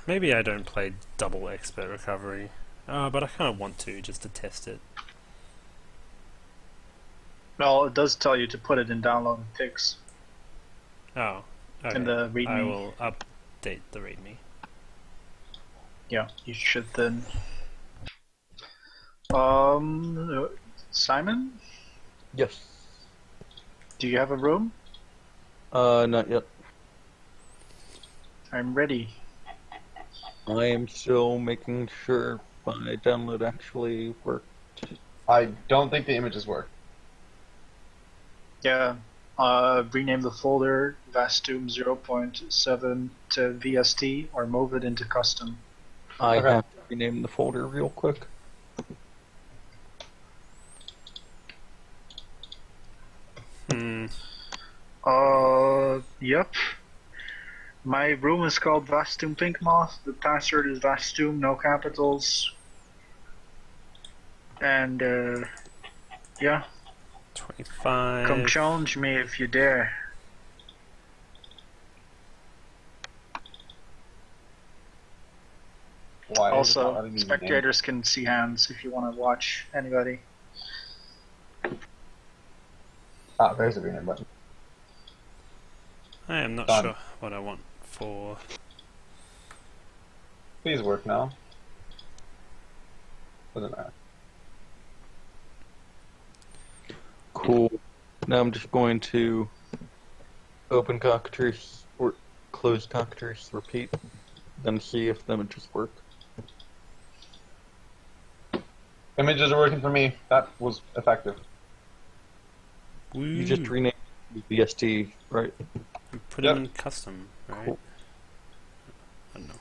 S1: Maybe I don't play double expert recovery, but I kind of want to just to test it.
S6: Well, it does tell you to put it in downloaded pics
S1: Oh, okay.
S6: in the README.
S1: I will update the README.
S6: Yeah, you should then. Simon,
S2: Yes.
S6: do you have a room?
S2: Not yet.
S6: I'm ready.
S2: I am still making sure my download actually worked.
S5: I don't think the images work.
S6: Yeah. Rename the folder Vastuum 0.7 to VST or move it into custom.
S2: I
S5: Okay.
S2: have to rename the folder real quick.
S6: Yep. My room is called Vastuum Pink Moth. The password is Vastuum, no capitals. And, yeah.
S1: 25.
S6: Come challenge me if you dare.
S5: Why? Is it not
S6: Also,
S5: letting me name?
S6: spectators can see hands if you want to watch anybody.
S5: Ah, there's the rename button.
S1: I am not
S5: Done.
S1: sure what I want for.
S5: Please work now. Doesn't matter.
S2: Cool. Now I'm just going to open cockatrice or close cockatrice, repeat, then see if the images work.
S5: Images are working for me. That was effective.
S1: Woo.
S2: You just renamed VST, right?
S1: Put
S5: Yep.
S1: them in custom, right?
S2: Cool.
S1: I don't know.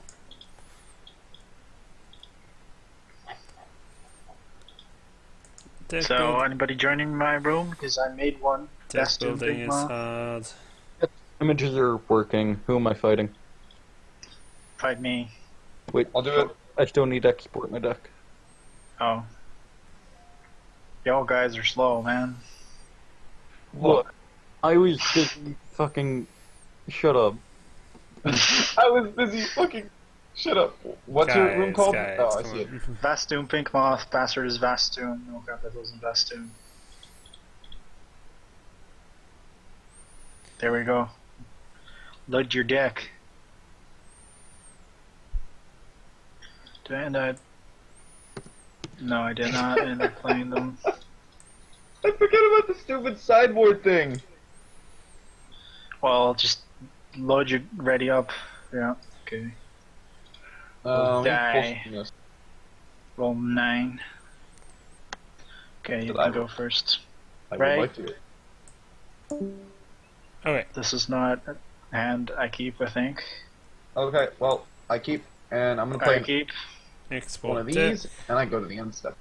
S1: Deck
S6: So,
S1: build-
S6: anybody joining my room? Because I made one.
S1: deck
S6: Vastuum
S1: building
S6: Pink
S1: is
S6: Moth.
S1: hard.
S2: Images are working. Who am I fighting?
S6: Fight me.
S2: Wait,
S5: I'll do it.
S2: I still need to export my deck.
S6: Oh. Y'all guys are slow, man.
S2: Look, I was busy fucking. Shut up.
S5: I was busy fucking. Shut up. What's your room called? Oh, I
S1: come
S5: see it.
S1: on.
S6: Vastuum Pink Moth. Password is Vastuum. No capitals in Vastuum. There we go. Load your deck. And I... No, I did not end up playing them.
S5: I forget about the stupid sideboard thing.
S6: Well, just load your ready up. Yeah, okay. Die.
S5: Yes.
S6: Roll 9. Okay, you
S5: Did
S6: can
S5: I-
S6: go first.
S5: I would
S6: Right.
S5: like to.
S1: Okay.
S6: This is not a hand I keep, I think.
S5: Okay, well, I keep, and I'm gonna
S6: I
S5: play
S6: keep.
S5: one
S1: Export
S5: of
S1: it.
S5: these, and I go to the end step.